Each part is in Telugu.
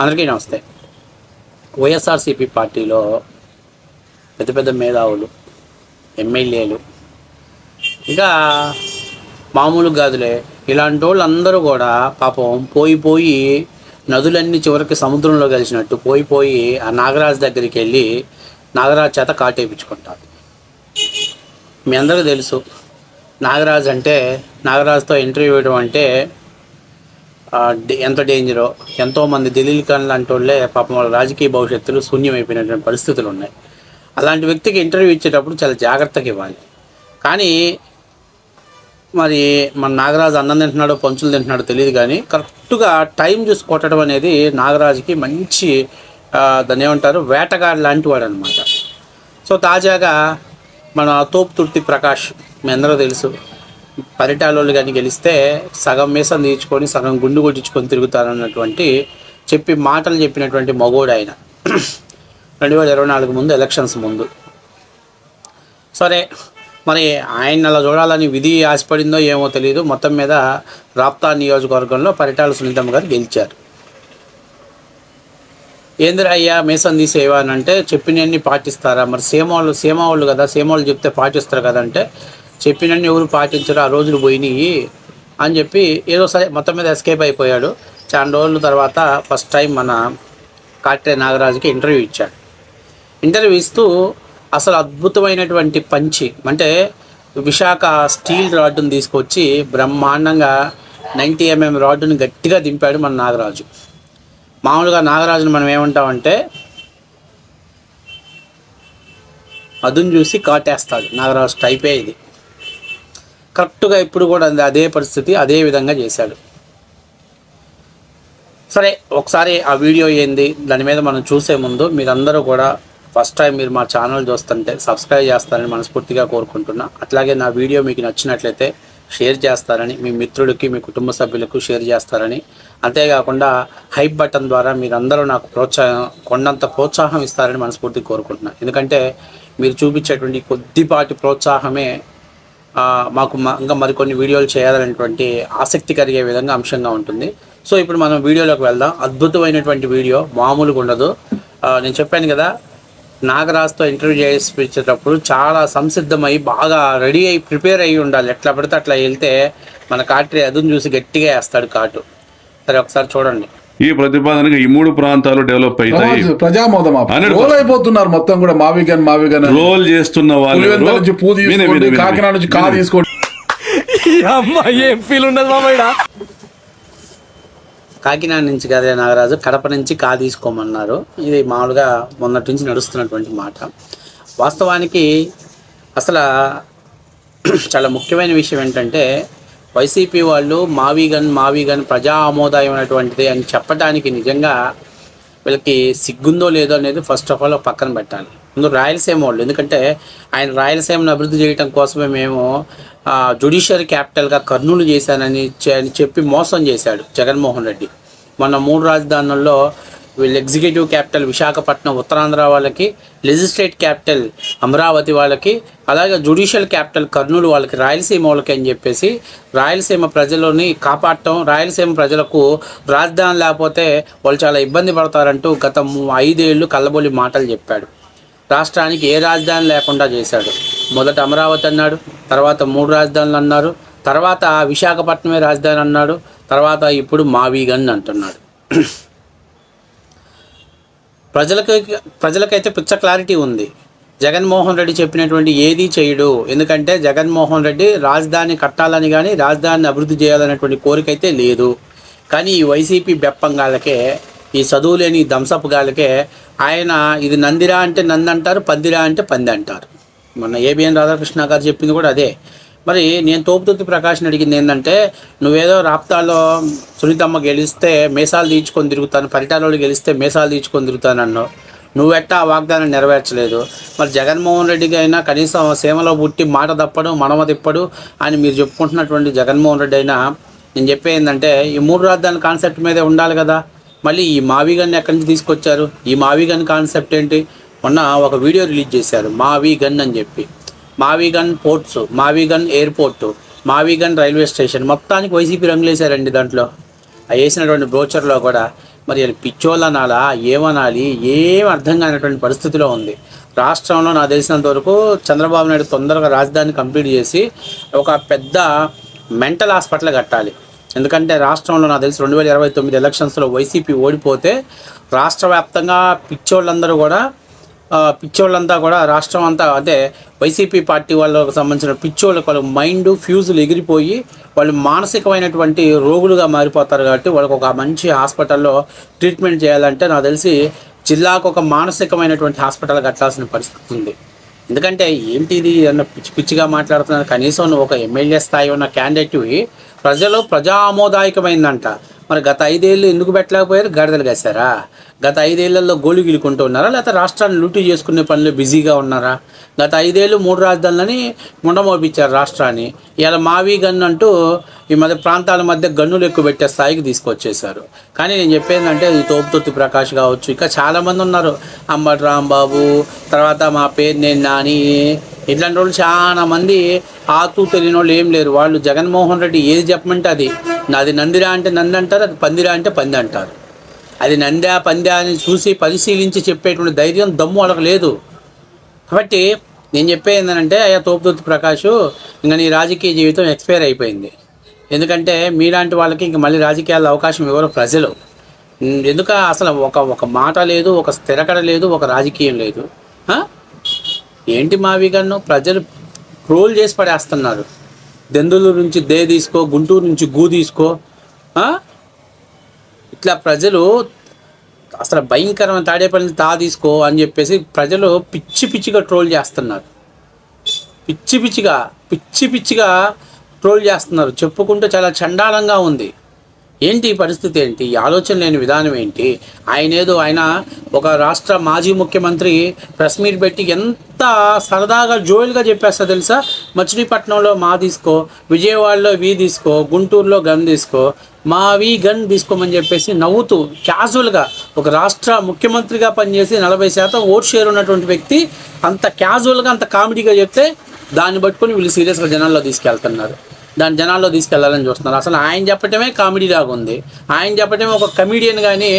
అందరికీ నమస్తే. వైఎస్ఆర్సీపీ పార్టీలో పెద్ద పెద్ద మేధావులు, ఎమ్మెల్యేలు, ఇంకా మామూలు గాదులే ఇలాంటి వాళ్ళు అందరూ కూడా పాపం పోయి నదులన్నీ చివరికి సముద్రంలో కలిసినట్టు పోయి ఆ నాగరాజు దగ్గరికి వెళ్ళి నాగరాజు చేత కాటేపించుకుంటారు. మీ అందరికీ తెలుసు నాగరాజు అంటే, నాగరాజుతో ఇంటర్వ్యూ ఇవ్వడం అంటే ఎంత డేంజరో. ఎంతోమంది దిలీల్ ఖాన్ లాంటి వాళ్ళే పాపం వాళ్ళ రాజకీయ భవిష్యత్తులు శూన్యమైపోయినటువంటి పరిస్థితులు ఉన్నాయి. అలాంటి వ్యక్తికి ఇంటర్వ్యూ ఇచ్చేటప్పుడు చాలా జాగ్రత్తగా ఇవ్వాలి. కానీ మరి మన నాగరాజు అన్నం తింటున్నాడో పంచులు తింటున్నాడో తెలియదు, కానీ కరెక్ట్గా టైం చూసి కొట్టడం అనేది నాగరాజుకి మంచి దాన్ని ఏమంటారు, వేటగాడు లాంటి వాడు అనమాట. సో తాజాగా మన తోపుతుర్తి ప్రకాష్, మీ అందరూ తెలుసు, పరిటాలోళ్ళు కానీ గెలిస్తే సగం మీసం తీర్చుకొని సగం గుండు కొట్టించుకొని తిరుగుతారన్నటువంటి మాటలు చెప్పినటువంటి మగోడు ఆయన 2024 ముందు, ఎలక్షన్స్ ముందు. సరే, మరి ఆయన అలా చూడాలని విధి ఆశపడిందో ఏమో తెలియదు. మొత్తం మీద రాప్తా నియోజకవర్గంలో పరిటాల సునీతమ్మ గారు గెలిచారు. ఏందిరా అయ్యా మీసం తీసేవా అని అంటే, చెప్పినన్ని పాటిస్తారా? మరి సీమావాళ్ళు కదా, సీమావాళ్ళు చెప్తే పాటిస్తారు కదంటే, చెప్పినన్ని ఎవరు పాటించరు, ఆ రోజులు పోయినాయి అని చెప్పి ఏదో సరే మొత్తం మీద ఎస్కేప్ అయిపోయాడు. చాలా రోజుల తర్వాత ఫస్ట్ టైం మన కాట్రే నాగరాజుకి ఇంటర్వ్యూ ఇచ్చాడు. ఇంటర్వ్యూ ఇస్తూ అసలు అద్భుతమైనటువంటి పంచి, అంటే విశాఖ స్టీల్ రాడ్డును తీసుకొచ్చి బ్రహ్మాండంగా 90 mm రాడ్డుని గట్టిగా దింపాడు మన నాగరాజు. మామూలుగా నాగరాజుని మనం ఏమంటామంటే అదును చూసి కాటేస్తాడు, నాగరాజు టైపే ఇది. కరెక్ట్గా ఇప్పుడు కూడా అదే పరిస్థితి, అదే విధంగా చేశాడు. సరే, ఒకసారి ఆ వీడియో ఏంది దాని మీద మనం చూసే ముందు మీరందరూ కూడా ఫస్ట్ టైం మీరు మా ఛానల్ చూస్తుంటే సబ్స్క్రైబ్ చేస్తారని మనస్ఫూర్తిగా కోరుకుంటున్నా. అట్లాగే నా వీడియో మీకు నచ్చినట్లయితే షేర్ చేస్తారని, మీ మిత్రులకి, మీ కుటుంబ సభ్యులకు షేర్ చేస్తారని, అంతేకాకుండా హైప్ బటన్ ద్వారా మీరందరూ నాకు కొండంత ప్రోత్సాహం ఇస్తారని మనస్ఫూర్తిగా కోరుకుంటున్నాను. ఎందుకంటే మీరు చూపించేటువంటి కొద్దిపాటి ప్రోత్సాహమే మాకు ఇంకా మరికొన్ని వీడియోలు చేయాలనేటువంటి ఆసక్తి కలిగే విధంగా అంశంగా ఉంటుంది. సో ఇప్పుడు మనం వీడియోలోకి వెళ్దాం. అద్భుతమైనటువంటి వీడియో, మామూలుగా ఉండదు. నేను చెప్పాను కదా, నాగరాజుతో ఇంటర్వ్యూ చేయించేటప్పుడు చాలా సంసిద్ధమై బాగా రెడీ అయ్యి ప్రిపేర్ అయ్యి ఉండాలి. ఎట్లా పడితే అట్లా వెళ్తే మన కాట్రీ అదును చూసి గట్టిగా వేస్తాడు కాటు. సరే, ఒకసారి చూడండి. ఈ ప్రతిపాదనగా ఈ 3 ప్రాంతాలు డెవలప్ అవుతాయి. ప్రజామోదం అయిపోతున్నారు మొత్తం కూడా. మావిగన్ రోల్ చేస్తున్న వాళ్ళు కాకినాడ నుంచి కా తీసుకోండి. ఏం ఫీల్ ఉండదు మామయ్య. కాకినాడ నుంచి కదే నాగరాజు, కడప నుంచి కా తీసుకోమన్నారు. ఇది మామూలుగా మొన్నటి నుంచి నడుస్తున్నటువంటి మాట. వాస్తవానికి అసలు చాలా ముఖ్యమైన విషయం ఏంటంటే, వైసీపీ వాళ్ళు మావిగన్ ప్రజా ఆమోదమైనటువంటిది అని చెప్పడానికి నిజంగా వీళ్ళకి సిగ్గుందో లేదో అనేది ఫస్ట్ ఆఫ్ ఆల్ పక్కన పెట్టాలి. ముందు రాయలసీమ వాళ్ళు, ఎందుకంటే ఆయన రాయలసీమను అభివృద్ధి చేయడం కోసమే మేము జ్యుడిషియరీ క్యాపిటల్గా కర్నూలు చేశానని చెప్పి మోసం చేశాడు జగన్మోహన్ రెడ్డి. మొన్న 3 రాజధానుల్లో వీళ్ళు ఎగ్జిక్యూటివ్ క్యాపిటల్ విశాఖపట్నం ఉత్తరాంధ్ర వాళ్ళకి, లెజిస్లేటివ్ క్యాపిటల్ అమరావతి వాళ్ళకి, అలాగే జ్యుడిషియల్ క్యాపిటల్ కర్నూలు వాళ్ళకి, రాయలసీమ వాళ్ళకి అని చెప్పేసి రాయలసీమ ప్రజలని కాపాడటం, రాయలసీమ ప్రజలకు రాజధాని లేకపోతే వాళ్ళు చాలా ఇబ్బంది పడతారంటూ గత 5 ఏళ్ళు కల్లబొల్లి మాటలు చెప్పాడు. రాష్ట్రానికి ఏ రాజధాని లేకుండా చేశాడు. మొదట అమరావతి అన్నాడు, తర్వాత 3 రాజధానులు అన్నారు, తర్వాత విశాఖపట్నమే రాజధాని అన్నాడు, తర్వాత ఇప్పుడు మావిగన్ అంటున్నాడు. ప్రజలకైతే పిచ్చ క్లారిటీ ఉంది. జగన్మోహన్ రెడ్డి చెప్పినటువంటి ఏదీ చేయడు. ఎందుకంటే జగన్మోహన్ రెడ్డి రాజధాని కట్టాలని కానీ రాజధానిని అభివృద్ధి చేయాలనేటువంటి కోరిక అయితే లేదు. కానీ ఈ వైసీపీ బెప్పంగాలకే, ఈ చదువు లేని దంసపుగాలకే ఆయన ఇది నందిరా అంటే నంది అంటారు, పందిరా అంటే పంది అంటారు. మొన్న ఏబిఎన్ రాధాకృష్ణ గారు చెప్పింది కూడా అదే. మరి నేను తోపుతుర్తి ప్రకాష్ని అడిగింది ఏంటంటే, నువ్వేదో రాప్తాలో సునీతమ్మ గెలిస్తే మీసాలు తీర్చుకొని తిరుగుతాను, పరిటాలలో గెలిస్తే మీసాలు తీర్చుకొని తిరుగుతాను అన్నావు. నువ్వెట్టా ఆ వాగ్దానం నెరవేర్చలేదు. మరి జగన్మోహన్ రెడ్డికి అయినా కనీసం సీమలో పుట్టి మాట తప్పడు, మడమ తిప్పడు అని మీరు చెప్పుకుంటున్నటువంటి జగన్మోహన్ రెడ్డి అయినా నేను చెప్పేందంటే, ఈ 3 రాజధానుల కాన్సెప్ట్ మీదే ఉండాలి కదా. మళ్ళీ ఈ మావిగన్ ఎక్కడి నుంచి తీసుకొచ్చారు? ఈ మావిగన్ కాన్సెప్ట్ ఏంటి? మొన్న ఒక వీడియో రిలీజ్ చేశారు, మావిగన్ అని చెప్పి. మావిగన్ పోర్ట్స్, మావిగన్ ఎయిర్పోర్టు, మావిగన్ రైల్వే స్టేషన్, మొత్తానికి వైసీపీ రంగులేశారండి దాంట్లో. వేసినటువంటి బ్రోచర్లో కూడా మరి అది పిచ్చోళ్ళు అనాలా, ఏమనాలి, ఏం అర్థం కానటువంటి పరిస్థితిలో ఉంది రాష్ట్రంలో. నాకు తెలిసినంత వరకు చంద్రబాబు నాయుడు తొందరగా రాజధాని కంప్లీట్ చేసి ఒక పెద్ద మెంటల్ హాస్పిటల్ కట్టాలి. ఎందుకంటే రాష్ట్రంలో నాకు తెలిసి 2029 ఎలక్షన్స్లో వైసీపీ ఓడిపోతే రాష్ట్ర వ్యాప్తంగా పిచ్చోళ్ళంతా కూడా రాష్ట్రం అంతా, అంటే వైసీపీ పార్టీ వాళ్ళకు సంబంధించిన పిచ్చోళ్ళకి వాళ్ళ మైండ్ ఫ్యూజులు ఎగిరిపోయి వాళ్ళు మానసికమైనటువంటి రోగులుగా మారిపోతారు. కాబట్టి వాళ్ళకి ఒక మంచి హాస్పిటల్లో ట్రీట్మెంట్ చేయాలంటే నాకు తెలిసి జిల్లాకు ఒక మానసికమైనటువంటి హాస్పిటల్ కట్టాల్సిన పరిస్థితి ఉంది. ఎందుకంటే ఏంటి ఇది అన్న పిచ్చిగా మాట్లాడుతున్నారు. కనీసం నువ్వు ఒక ఎమ్మెల్యే స్థాయి ఉన్న క్యాండిడేట్వి ప్రజా ఆమోదాయకమైందంట. మరి గత 5 ఏళ్ళు ఎందుకు పెట్టలేకపోయారు? గాడిదలు కాశారా? గత 5 ఏళ్లలో గోలు గిలుకుంటూ ఉన్నారా, లేకపోతే రాష్ట్రాన్ని లూటీ చేసుకునే పనులు బిజీగా ఉన్నారా? గత 5 ఏళ్ళు 3 రాజధానులని ముండమోపించారు రాష్ట్రాన్ని. ఇలా మావి గన్ను అంటూ ఈ మధ్య ప్రాంతాల మధ్య గన్నులు ఎక్కువ పెట్టే స్థాయికి తీసుకొచ్చేసారు. కానీ నేను చెప్పేందంటే ఈ తోపుతుర్తి ప్రకాష్ కావచ్చు, ఇంకా చాలామంది ఉన్నారు, అంబటి రాంబాబు, తర్వాత మా పేరు నేను నాని, ఇట్లాంటి వాళ్ళు చాలా మంది ఆతూ తెలియని వాళ్ళు ఏం లేరు. వాళ్ళు జగన్మోహన్ రెడ్డి ఏది చెప్పమంటే అది, నాది నందిరా అంటే నంది అంటారు, అది పందిరా అంటే పంది అంటారు. అది నందా పందా అని చూసి పరిశీలించి చెప్పేటువంటి ధైర్యం దమ్ము వాళ్ళకి లేదు. కాబట్టి నేను చెప్పేది ఏంటంటే, అయ్యా తోపుతుర్తి ప్రకాష్, ఇంకా నీ రాజకీయ జీవితం ఎక్స్పైర్ అయిపోయింది. ఎందుకంటే మీలాంటి వాళ్ళకి ఇంక మళ్ళీ రాజకీయాల్లో అవకాశం ఇవ్వరు ప్రజలు. ఎందుక అసలు ఒక మాట లేదు, ఒక స్థిరకడ లేదు, ఒక రాజకీయం లేదు. ఏంటి మావి గన్ను? ప్రజలు ట్రోల్ చేసి పడేస్తున్నారు. దెందులూరు నుంచి దే తీసుకో, గుంటూరు నుంచి గూ తీసుకో, ఇట్లా ప్రజలు అసలు భయంకరమైన తాడేపల్లి తా తీసుకో అని చెప్పేసి ప్రజలు పిచ్చిగా ట్రోల్ చేస్తున్నారు. పిచ్చిగా ట్రోల్ చేస్తున్నారు. చెప్పుకుంటే చాలా చండాలంగా ఉంది. ఏంటి ఈ పరిస్థితి? ఏంటి ఈ ఆలోచన లేని విధానం? ఏంటి? ఆయన ఒక రాష్ట్ర మాజీ ముఖ్యమంత్రి ప్రెస్ మీట్ పెట్టి ఎంత సరదాగా జోయిల్గా చెప్పేస్తా తెలుసా? మచిలీపట్నంలో మా తీసుకో, విజయవాడలో వి తీసుకో, గుంటూరులో గన్ తీసుకో, మావి గన్ తీసుకోమని చెప్పేసి నవ్వుతూ క్యాజువల్గా ఒక రాష్ట్ర ముఖ్యమంత్రిగా పనిచేసి 40% ఓట్ షేర్ ఉన్నటువంటి వ్యక్తి అంత క్యాజువల్గా అంత కామెడీగా చెప్తే దాన్ని పట్టుకొని వీళ్ళు సీరియస్గా జనాల్లో తీసుకెళ్తున్నారు. దాన్ని జనాల్లో తీసుకెళ్లాలని చూస్తున్నారు. అసలు ఆయన చెప్పటమే కామెడీ లాగా ఉంది. ఆయన చెప్పటమే ఒక కమెడియన్ కానీ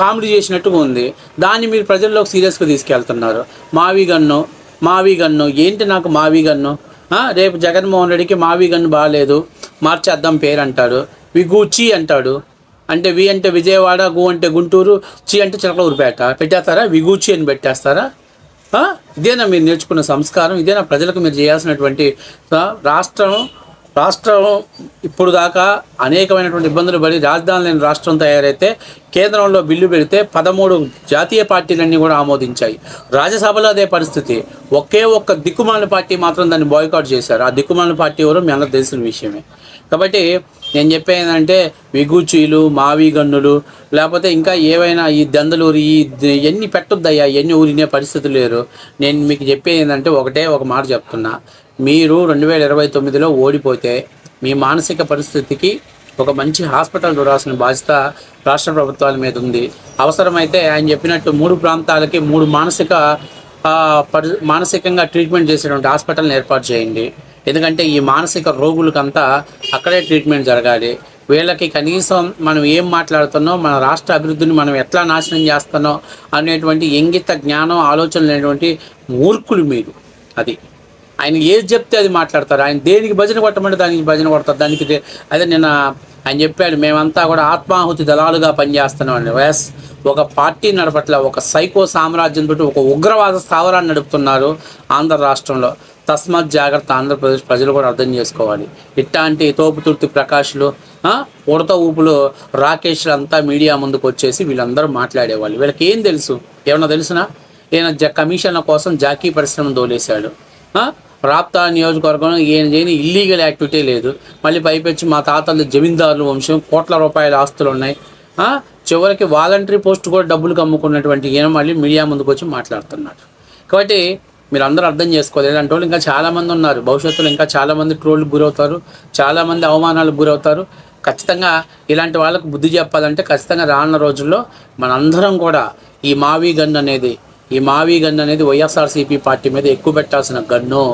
కామెడీ చేసినట్టుగా ఉంది. దాన్ని మీరు ప్రజల్లోకి సీరియస్గా తీసుకెళ్తున్నారు. మావి గన్ను ఏంటి? నాకు మావి గన్ను రేపు జగన్మోహన్ రెడ్డికి మావి గన్ను బాగాలేదు, మార్చేద్దాం పేరు అంటాడు. విగూచి అంటాడు. అంటే వి అంటే విజయవాడ, గు అంటే గుంటూరు, చి అంటే చిలకలూరుపేట పెట్టేస్తారా? విగూచి అని పెట్టేస్తారా? ఇదేనా మీరు నేర్చుకున్న సంస్కారం? ఇదేనా ప్రజలకు మీరు చేయాల్సినటువంటి? రాష్ట్రం ఇప్పుడు దాకా అనేకమైనటువంటి ఇబ్బందులు పడి రాజధాని లేని రాష్ట్రం తయారైతే కేంద్రంలో బిల్లు పెడితే 13 జాతీయ పార్టీలన్నీ కూడా ఆమోదించాయి. రాజ్యసభలో అదే పరిస్థితి. ఒక్క దిక్కుమాలిన పార్టీ మాత్రం దాన్ని బాయ్కాట్ చేశారు. ఆ దిక్కుమాలిన పార్టీ ఎవరో మీ అందరూ తెలిసిన విషయమే. కాబట్టి నేను చెప్పేదంటే విగూచీలు, మావి గన్నులు, లేకపోతే ఇంకా ఏవైనా ఈ దెందలూరు ఇవన్నీ పెట్టొద్దయ్యా, ఇవన్నీ ఊరినే పరిస్థితి లేరు. నేను మీకు చెప్పేది ఏంటంటే ఒక మాట చెప్తున్నా. మీరు 2029లో ఓడిపోతే మీ మానసిక పరిస్థితికి ఒక మంచి హాస్పిటల్ చూడాల్సిన బాధ్యత రాష్ట్ర ప్రభుత్వాల మీద ఉంది. అవసరమైతే ఆయన చెప్పినట్టు 3 ప్రాంతాలకి 3 మానసికంగా ట్రీట్మెంట్ చేసేటువంటి హాస్పిటల్ని ఏర్పాటు చేయండి. ఎందుకంటే ఈ మానసిక రోగులకంతా అక్కడే ట్రీట్మెంట్ జరగాలి. వీళ్ళకి కనీసం మనం ఏం మాట్లాడుతున్నాం, మన రాష్ట్ర అభివృద్ధిని మనం ఎట్లా నాశనం చేస్తున్నాం అనేటువంటి ఇంగిత జ్ఞానం, ఆలోచన లేనటువంటి మూర్ఖులు మీరు. అది ఆయన ఏది చెప్తే అది మాట్లాడతారు. ఆయన దేనికి భజన కొట్టమంటే దానికి భజన కొడతారు. దానికి అదే నిన్న ఆయన చెప్పాడు, మేమంతా కూడా ఆత్మాహుతి దళాలుగా పనిచేస్తున్నాం అండి. ఒక పార్టీ నడపట్ల ఒక సైకో సామ్రాజ్యంతో ఒక ఉగ్రవాద స్థావరాన్ని నడుపుతున్నారు ఆంధ్ర రాష్ట్రంలో. తస్మాత్ జాగ్రత్త, ఆంధ్రప్రదేశ్ ప్రజలు కూడా అర్థం చేసుకోవాలి. ఇట్లాంటి తోపుతుర్తి ప్రకాష్లు, ఉడత ఊపులు రాకేష్లు అంతా మీడియా ముందుకు వచ్చేసి వీళ్ళందరూ మాట్లాడేవాళ్ళు. వీళ్ళకి ఏం తెలుసు? ఏమన్నా తెలుసునా? ఈయన కమిషన్ల కోసం జాకీ పరిశ్రమను దోలేశాడు. రాప్తా నియోజకవర్గంలో ఈయన చేయని ఇల్లీగల్ యాక్టివిటీ లేదు. మళ్ళీ పైపెచ్చి మా తాతలు జమీందారుల వంశం, కోట్ల రూపాయల ఆస్తులు ఉన్నాయి. చివరికి వాలంటరీ పోస్ట్ కూడా డబ్బులు కమ్ముకున్నటువంటి ఈయన మళ్ళీ మీడియా ముందుకు వచ్చి మాట్లాడుతున్నాడు. కాబట్టి మీరు అందరూ అర్థం చేసుకోవాలి. ఇలాంటి వాళ్ళు ఇంకా చాలామంది ఉన్నారు. భవిష్యత్తులో ఇంకా చాలామంది ట్రోల్కి గురవుతారు, చాలామంది అవమానాలకు గురవుతారు. ఖచ్చితంగా ఇలాంటి వాళ్ళకు బుద్ధి చెప్పాలంటే ఖచ్చితంగా రానున్న రోజుల్లో మనందరం కూడా ఈ మావి గన్ అనేది ఈ మావి గన్ను అనేది వైఎస్ఆర్సీపీ పార్టీ మీద ఎక్కువ పెట్టాల్సిన గన్ను.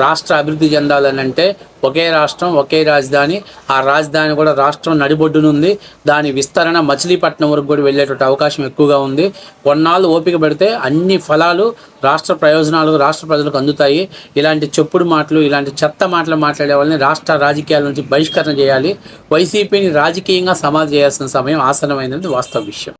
రాష్ట్ర అభివృద్ధి చెందాలని అంటే ఒకే రాష్ట్రం ఒకే రాజధాని, ఆ రాజధాని కూడా రాష్ట్రం నడిబొడ్డునుంది. దాని విస్తరణ మచిలీపట్నం వరకు కూడా వెళ్ళేటువంటి అవకాశం ఎక్కువగా ఉంది. కొన్నాళ్ళు ఓపిక పెడితే అన్ని ఫలాలు రాష్ట్ర ప్రయోజనాలు రాష్ట్ర ప్రజలకు అందుతాయి. ఇలాంటి చెప్పుడు మాటలు, ఇలాంటి చెత్త మాటలు మాట్లాడే వాళ్ళని రాష్ట్ర రాజకీయాల నుంచి బహిష్కరణ చేయాలి. వైసీపీని రాజకీయంగా సమాధి చేయాల్సిన సమయం ఆసన్నమైనది వాస్తవ విషయం.